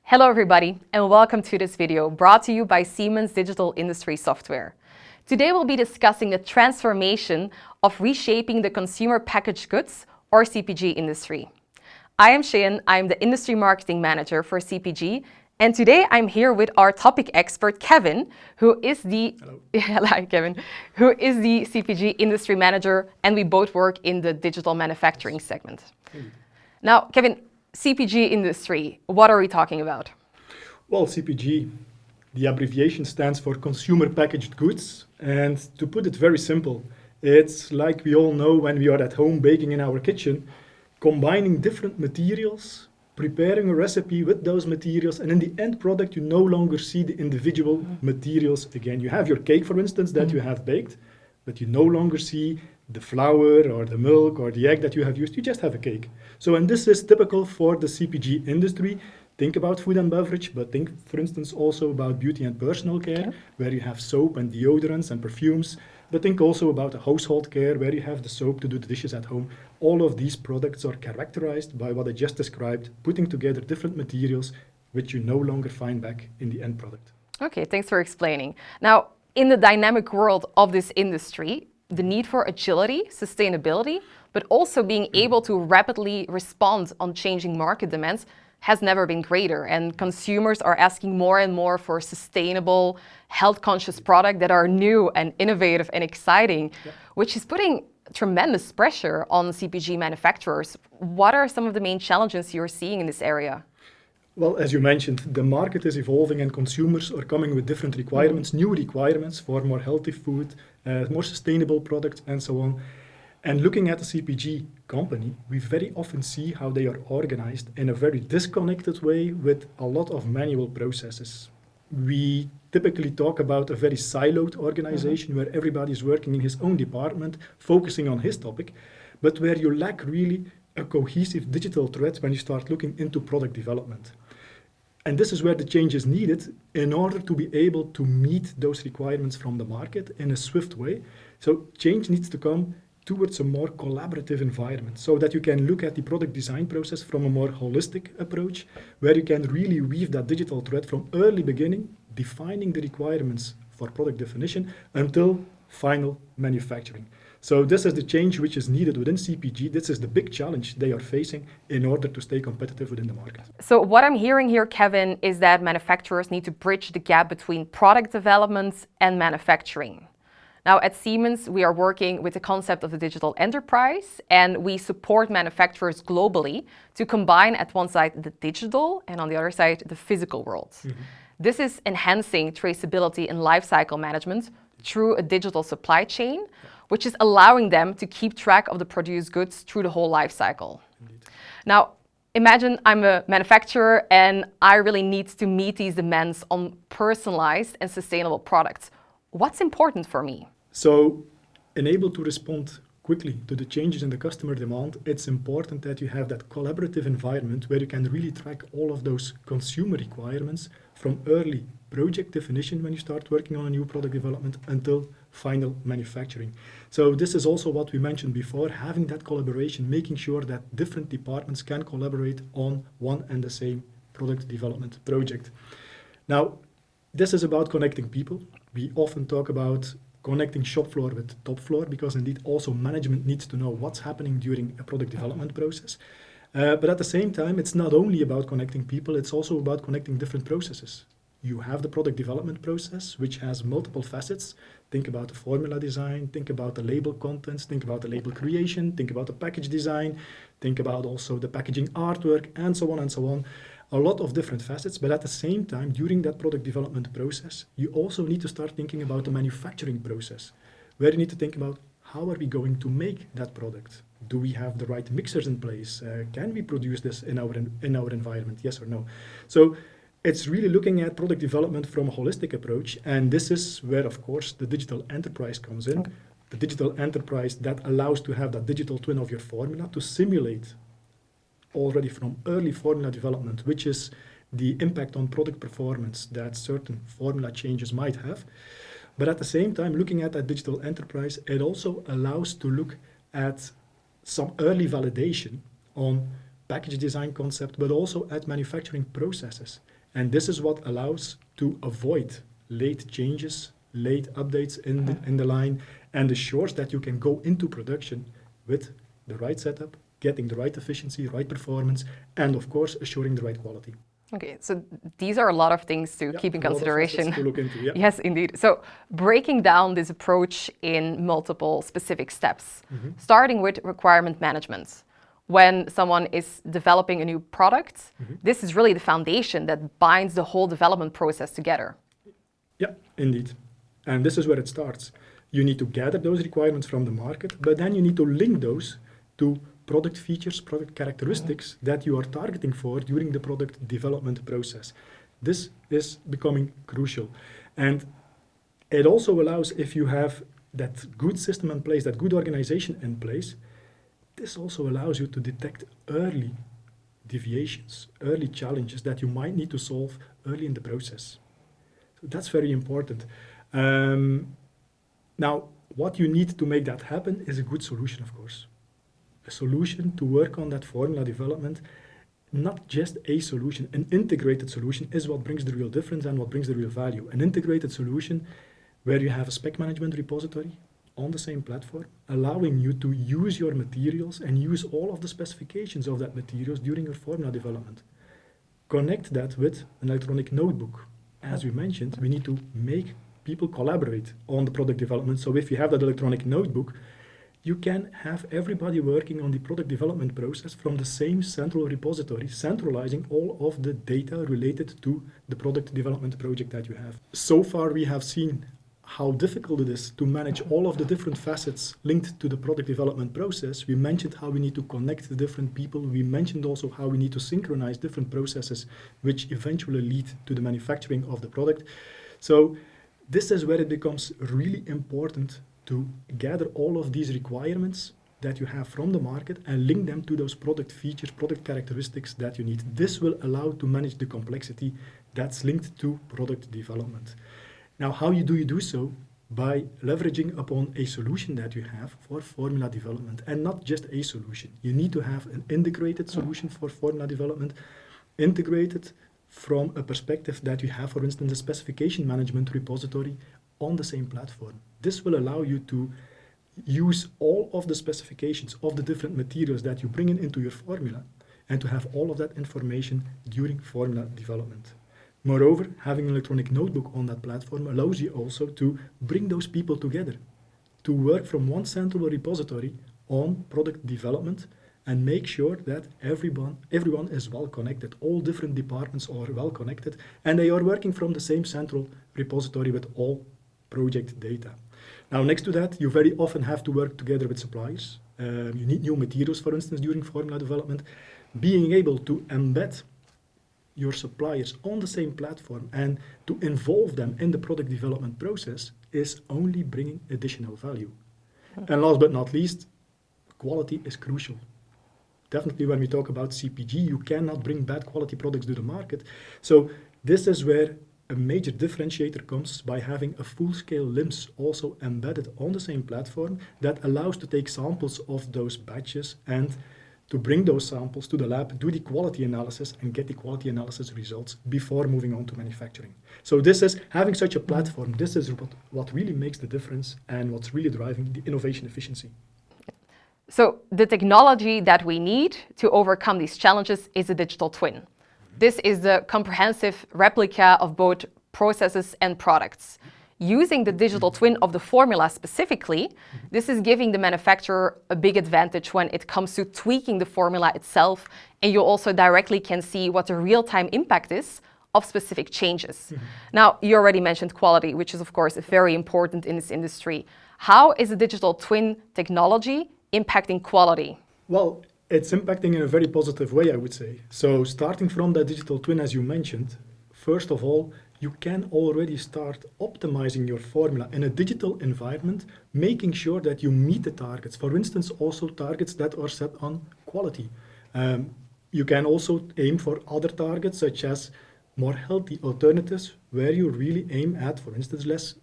Hello everybody and welcome to this video brought to you by Siemens Digital Industry Software. Today we'll be discussing the transformation of reshaping the consumer packaged goods or CPG industry. I am Cheyenne, I'm the Industry Marketing Manager for CPG, and today I'm here with our topic expert Kevin, who is the who is the CPG Industry Manager, and we both work in the digital manufacturing segment. Now, Kevin, CPG industry, what are we talking about? Well, CPG, the abbreviation stands for Consumer Packaged Goods. And to put it very simple, it's like we all know when we are at home baking in our kitchen, combining different materials, preparing a recipe with those materials, and in the end product, you no longer see the individual materials again. You have your cake, for instance, that you have baked, but you no longer see the flour or the milk or the egg that you have used. You just have a cake. So, and this is typical for the CPG industry. Think about food and beverage, but think, for instance, also about beauty and personal care, where you have soap and deodorants and perfumes. But think also about a household care, where you have the soap to do the dishes at home. All of these products are characterized by what I just described, putting together different materials, which you no longer find back in the end product. Okay, thanks for explaining. Now, in the dynamic world of this industry, the need for agility, sustainability, but also being able to rapidly respond on changing market demands has never been greater. And consumers are asking more and more for sustainable, health-conscious products that are new and innovative and exciting, which is putting tremendous pressure on CPG manufacturers. What are some of the main challenges you're seeing in this area? Well, as you mentioned, the market is evolving and consumers are coming with different requirements, new requirements for more healthy food, more sustainable products, and so on. And looking at a CPG company, we very often see how they are organized in a very disconnected way with a lot of manual processes. We typically talk about a very siloed organization where everybody is working in his own department, focusing on his topic, but where you lack really a cohesive digital thread when you start looking into product development. And this is where the change is needed in order to be able to meet those requirements from the market in a swift way. So change needs to come towards a more collaborative environment so that you can look at the product design process from a more holistic approach, where you can really weave that digital thread from early beginning, defining the requirements for product definition until final manufacturing. So this is the change which is needed within CPG. This is the big challenge they are facing in order to stay competitive within the market. So what I'm hearing here, Kevin, is that manufacturers need to bridge the gap between product development and manufacturing. Now at Siemens, we are working with the concept of the digital enterprise, and we support manufacturers globally to combine at one side the digital and on the other side the physical worlds. This is enhancing traceability and lifecycle management through a digital supply chain, which is allowing them to keep track of the produced goods through the whole life cycle. Now, imagine I'm a manufacturer and I really need to meet these demands on personalized and sustainable products. What's important for me? So, enabled to respond quickly to the changes in the customer demand, it's important that you have that collaborative environment where you can really track all of those consumer requirements from early project definition when you start working on a new product development until final manufacturing. So this is also what we mentioned before, having that collaboration, making sure that different departments can collaborate on one and the same product development project. Now, this is about connecting people. We often talk about connecting shop floor with top floor because indeed also management needs to know what's happening during a product development process. But at the same time, it's not only about connecting people, it's also about connecting different processes. You have the product development process, which has multiple facets. Think about the formula design, think about the label contents, think about the label creation, think about the package design, think about also the packaging artwork, and so on and so on. A lot of different facets, but at the same time, during that product development process, you also need to start thinking about the manufacturing process, where you need to think about how are we going to make that product? Do we have the right mixers in place? Can we produce this in our environment? Yes or no? So it's really looking at product development from a holistic approach, and this is where, of course, the digital enterprise comes in. The digital enterprise that allows to have that digital twin of your formula to simulate already from early formula development, which is the impact on product performance that certain formula changes might have. But at the same time, looking at that digital enterprise, it also allows to look at some early validation on package design concept, but also at manufacturing processes. And this is what allows to avoid late changes, late updates in the line, and assures that you can go into production with the right setup, getting the right efficiency, right performance, and of course, assuring the right quality. Okay, so these are a lot of things to keep in consideration. To look into, yeah. Yes, indeed. So breaking down this approach in multiple specific steps, starting with requirement management. When someone is developing a new product, this is really the foundation that binds the whole development process together. Yeah, indeed. And this is where it starts. You need to gather those requirements from the market, but then you need to link those to product features, product characteristics that you are targeting for during the product development process. This is becoming crucial. And it also allows, if you have that good system in place, that good organization in place, this also allows you to detect early deviations, early challenges that you might need to solve early in the process. So that's very important. Now, what you need to make that happen is a good solution, of course. A solution to work on that formula development, not just a solution. An integrated solution is what brings the real difference and what brings the real value. An integrated solution where you have a spec management repository on the same platform, allowing you to use your materials and use all of the specifications of that materials during your formula development. Connect that with an electronic notebook. As we mentioned, we need to make people collaborate on the product development. So if you have that electronic notebook, you can have everybody working on the product development process from the same central repository, centralizing all of the data related to the product development project that you have. So far, we have seen how difficult it is to manage all of the different facets linked to the product development process. We mentioned how we need to connect the different people. We mentioned also how we need to synchronize different processes, which eventually lead to the manufacturing of the product. So this is where it becomes really important to gather all of these requirements that you have from the market and link them to those product features, product characteristics that you need. This will allow to manage the complexity that's linked to product development. Now, how do you do so? By leveraging upon a solution that you have for formula development, and not just a solution. You need to have an integrated solution for formula development, integrated from a perspective that you have, for instance, a specification management repository on the same platform. This will allow you to use all of the specifications of the different materials that you bring into your formula and to have all of that information during formula development. Moreover, having an electronic notebook on that platform allows you also to bring those people together, to work from one central repository on product development and make sure that everyone is well connected. All different departments are well connected and they are working from the same central repository with all project data. Now, next to that, you very often have to work together with suppliers. You need new materials, for instance, during formula development. Being able to embed your suppliers on the same platform and to involve them in the product development process is only bringing additional value. And last but not least, quality is crucial. Definitely when we talk about CPG, you cannot bring bad quality products to the market. So this is where a major differentiator comes by having a full-scale LIMS also embedded on the same platform that allows to take samples of those batches and to bring those samples to the lab, do the quality analysis, and get the quality analysis results before moving on to manufacturing. So this is, having such a platform, this is what really makes the difference and what's really driving the innovation efficiency. So the technology that we need to overcome these challenges is a digital twin. This is the comprehensive replica of both processes and products. Using the digital twin of the formula specifically, this is giving the manufacturer a big advantage when it comes to tweaking the formula itself, and you also directly can see what the real-time impact is of specific changes. Now, you already mentioned quality, which is of course very important in this industry. How is the digital twin technology impacting quality? Well, it's impacting in a very positive way, I would say. So starting from that digital twin, as you mentioned, first of all, you can already start optimizing your formula in a digital environment, making sure that you meet the targets. For instance, also targets that are set on quality. You can also aim for other targets, such as more healthy alternatives, where you really aim at, for instance, less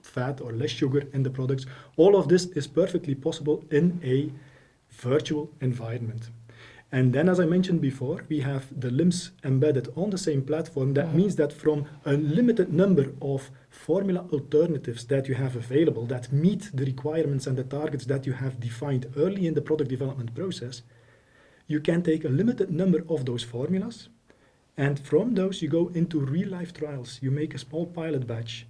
fat or less sugar in the products. All of this is perfectly possible in a virtual environment. And then, as I mentioned before, we have the LIMS embedded on the same platform. That means that from a limited number of formula alternatives that you have available that meet the requirements and the targets that you have defined early in the product development process, you can take a limited number of those formulas, and from those you go into real-life trials. You make a small pilot batch,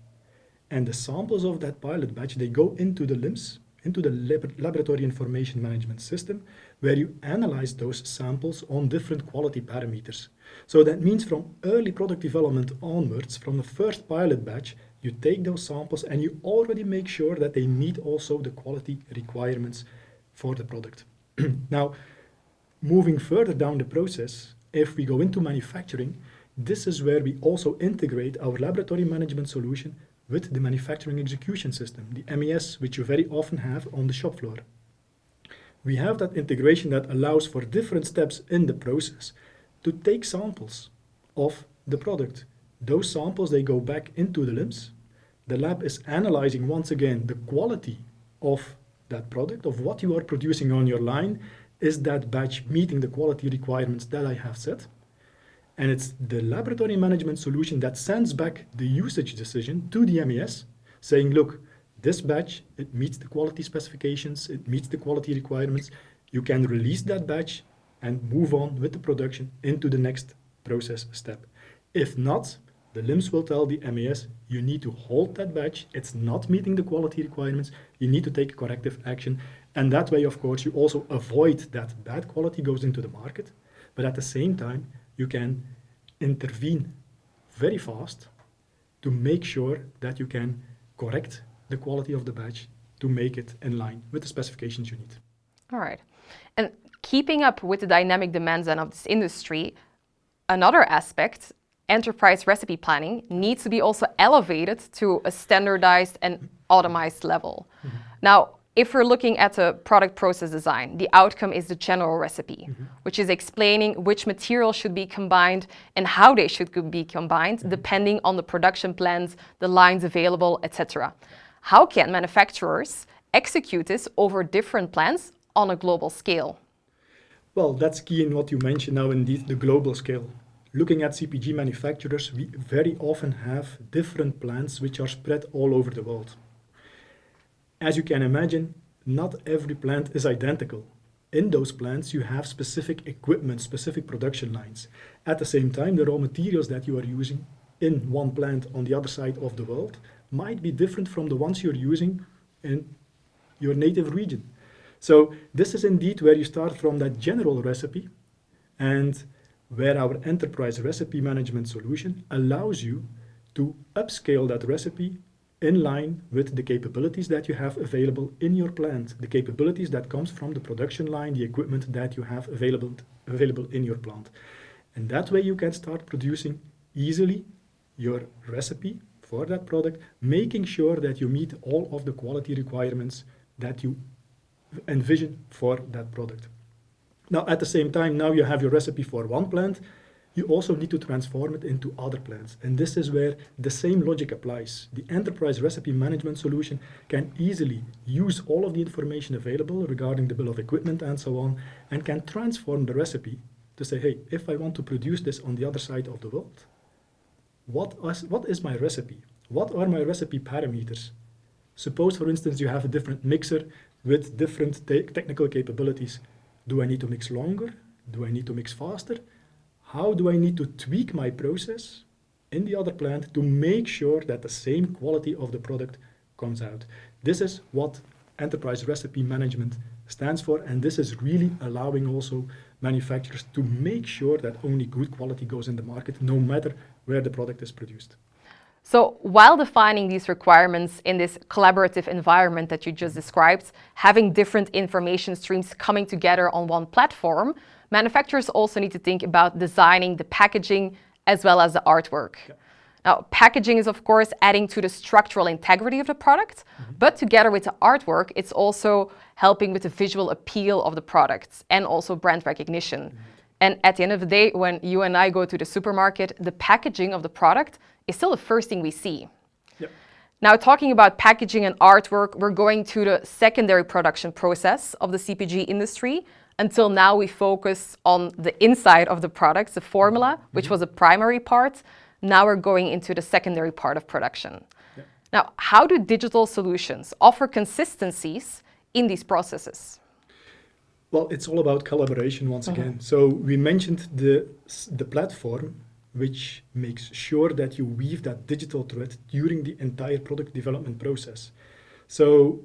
and the samples of that pilot batch, they go into the LIMS, into the Laboratory Information Management System, where you analyze those samples on different quality parameters. So that means from early product development onwards, from the first pilot batch, you take those samples and you already make sure that they meet also the quality requirements for the product. Now, moving further down the process, if we go into manufacturing, this is where we also integrate our laboratory management solution with the manufacturing execution system, the MES, which you very often have on the shop floor. We have that integration that allows for different steps in the process to take samples of the product. Those samples, they go back into the LIMS. The lab is analyzing once again the quality of that product, of what you are producing on your line. Is that batch meeting the quality requirements that I have set? And it's the laboratory management solution that sends back the usage decision to the MES, saying, look, this batch, it meets the quality specifications, it meets the quality requirements. You can release that batch and move on with the production into the next process step. If not, the LIMS will tell the MES, you need to hold that batch, it's not meeting the quality requirements, you need to take corrective action. And that way, of course, you also avoid that bad quality goes into the market, but at the same time, you can intervene very fast to make sure that you can correct the quality of the batch to make it in line with the specifications you need. All right. And keeping up with the dynamic demands of this industry, another aspect, enterprise recipe planning, needs to be also elevated to a standardized and automized level. Mm-hmm. Now, if we're looking at a product process design, the outcome is the general recipe, which is explaining which materials should be combined and how they should be combined, depending on the production plans, the lines available, etc. How can manufacturers execute this over different plans on a global scale? Well, that's key in what you mentioned now, indeed, the global scale. Looking at CPG manufacturers, we very often have different plants which are spread all over the world. As you can imagine, not every plant is identical. In those plants, you have specific equipment, specific production lines. At the same time, the raw materials that you are using in one plant on the other side of the world might be different from the ones you're using in your native region. So this is indeed where you start from that general recipe, and where our enterprise recipe management solution allows you to upscale that recipe in line with the capabilities that you have available in your plant, the capabilities that comes from the production line, the equipment that you have available in your plant. And that way you can start producing easily your recipe for that product, making sure that you meet all of the quality requirements that you envision for that product. Now, at the same time, now you have your recipe for one plant, you also need to transform it into other plants. And this is where the same logic applies. The enterprise recipe management solution can easily use all of the information available regarding the bill of equipment and so on, and can transform the recipe to say, hey, if I want to produce this on the other side of the world, what is my recipe? What are my recipe parameters? Suppose, for instance, you have a different mixer with different technical capabilities. Do I need to mix longer? Do I need to mix faster? How do I need to tweak my process in the other plant to make sure that the same quality of the product comes out? This is what enterprise recipe management stands for, and this is really allowing also manufacturers to make sure that only good quality goes in the market, no matter where the product is produced. So while defining these requirements in this collaborative environment that you just described, having different information streams coming together on one platform, manufacturers also need to think about designing the packaging as well as the artwork. Yeah. Now, packaging is, of course, adding to the structural integrity of the product, but together with the artwork, it's also helping with the visual appeal of the products and also brand recognition. And at the end of the day, when you and I go to the supermarket, the packaging of the product is still the first thing we see. Yep. Now, talking about packaging and artwork, we're going to the secondary production process of the CPG industry, until now we focus on the inside of the products, the formula, which was a primary part. Now we're going into the secondary part of production. Yeah. Now, how do digital solutions offer consistencies in these processes? Well, it's all about collaboration once again. So we mentioned the platform, which makes sure that you weave that digital thread during the entire product development process. So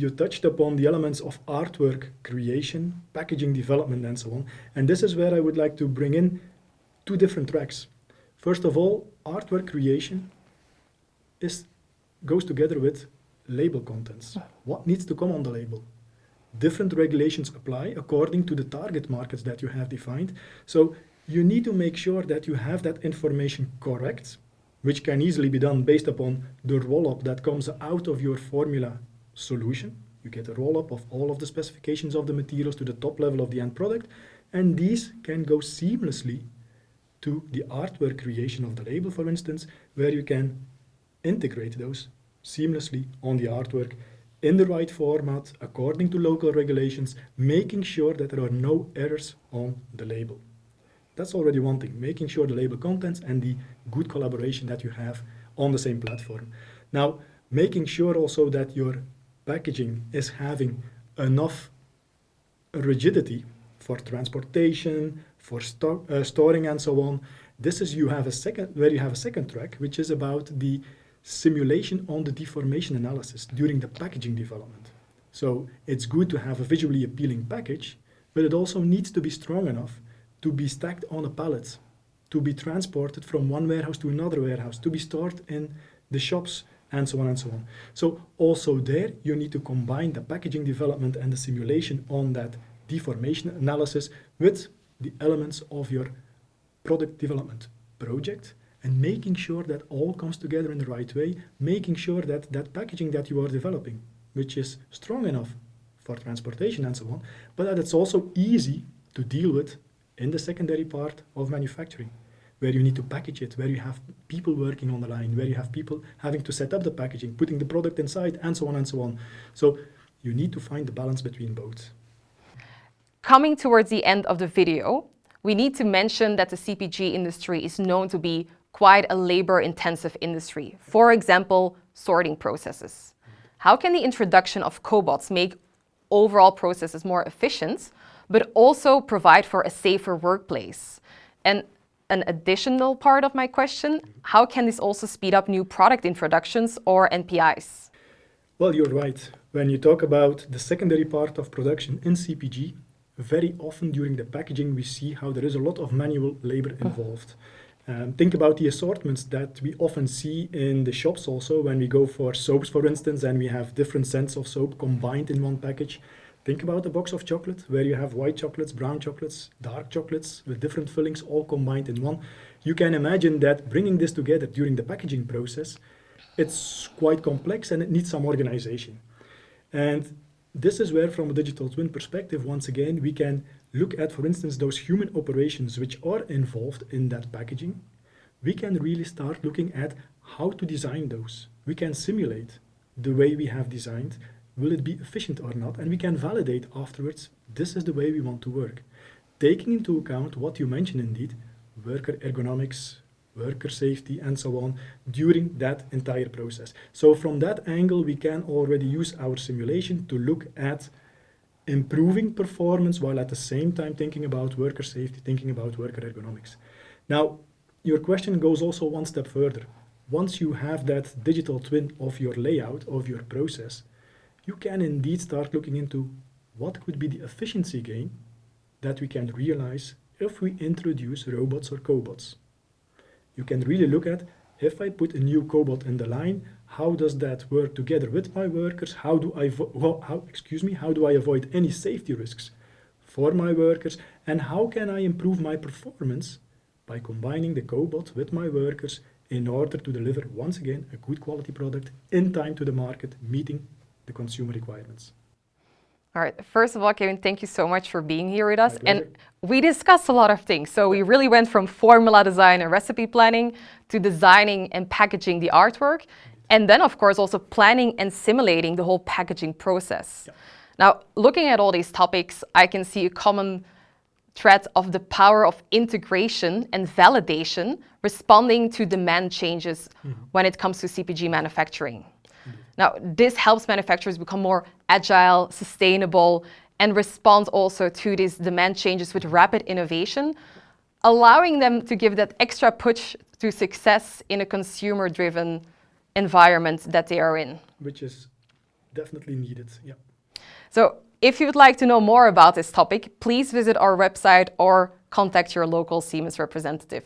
you touched upon the elements of artwork creation, packaging development, and so on. And this is where I would like to bring in two different tracks. First of all, artwork creation goes together with label contents. What needs to come on the label? Different regulations apply according to the target markets that you have defined. So you need to make sure that you have that information correct, which can easily be done based upon the roll-up that comes out of your formula solution. You get a roll-up of all of the specifications of the materials to the top level of the end product, and these can go seamlessly to the artwork creation of the label, for instance, where you can integrate those seamlessly on the artwork in the right format, according to local regulations, making sure that there are no errors on the label. That's already one thing, making sure the label contents and the good collaboration that you have on the same platform. Now, making sure also that your packaging is having enough rigidity for transportation, for storing and so on. This is you have a second track, which is about the simulation on the deformation analysis during the packaging development. So it's good to have a visually appealing package, but it also needs to be strong enough to be stacked on a pallet, to be transported from one warehouse to another warehouse, to be stored in the shops, and so on and so on. So also there, you need to combine the packaging development and the simulation on that deformation analysis with the elements of your product development project, and making sure that all comes together in the right way, making sure that that packaging that you are developing, which is strong enough for transportation and so on, but that it's also easy to deal with in the secondary part of manufacturing, where you need to package it, where you have people working on the line, where you have people having to set up the packaging, putting the product inside, and so on and so on. So you need to find the balance between both. Coming towards the end of the video, we need to mention that the CPG industry is known to be quite a labor-intensive industry. For example, sorting processes. How can the introduction of cobots make overall processes more efficient, but also provide for a safer workplace? And an additional part of my question, how can this also speed up new product introductions or NPIs? Well, you're right. When you talk about the secondary part of production in CPG, very often during the packaging we see how there is a lot of manual labor involved. Think about the assortments that we often see in the shops also when we go for soaps, for instance, and we have different scents of soap combined in one package. Think about a box of chocolate where you have white chocolates, brown chocolates, dark chocolates with different fillings all combined in one. You can imagine that bringing this together during the packaging process, it's quite complex and it needs some organization. And this is where, from a digital twin perspective, once again, we can look at, for instance, those human operations which are involved in that packaging. We can really start looking at how to design those. We can simulate the way we have designed. Will it be efficient or not? And we can validate afterwards, this is the way we want to work. Taking into account what you mentioned indeed, worker ergonomics, worker safety, and so on, during that entire process. So from that angle, we can already use our simulation to look at improving performance while at the same time thinking about worker safety, thinking about worker ergonomics. Now, your question goes also one step further. Once you have that digital twin of your layout, of your process, you can indeed start looking into what could be the efficiency gain that we can realize if we introduce robots or cobots. You can really look at, if I put a new cobot in the line, how does that work together with my workers? How do I avoid any safety risks for my workers? And how can I improve my performance by combining the cobot with my workers in order to deliver, once again, a good quality product in time to the market, meeting the consumer requirements. All right, first of all, Kevin, thank you so much for being here with us. And we discussed a lot of things. So we really went from formula design and recipe planning to designing and packaging the artwork. And then, of course, also planning and simulating the whole packaging process. Yeah. Now, looking at all these topics, I can see a common thread of the power of integration and validation responding to demand changes when it comes to CPG manufacturing. Now, this helps manufacturers become more agile, sustainable, and respond also to these demand changes with rapid innovation, allowing them to give that extra push to success in a consumer-driven environment that they are in. Which is definitely needed, yeah. So if you would like to know more about this topic, please visit our website or contact your local Siemens representative.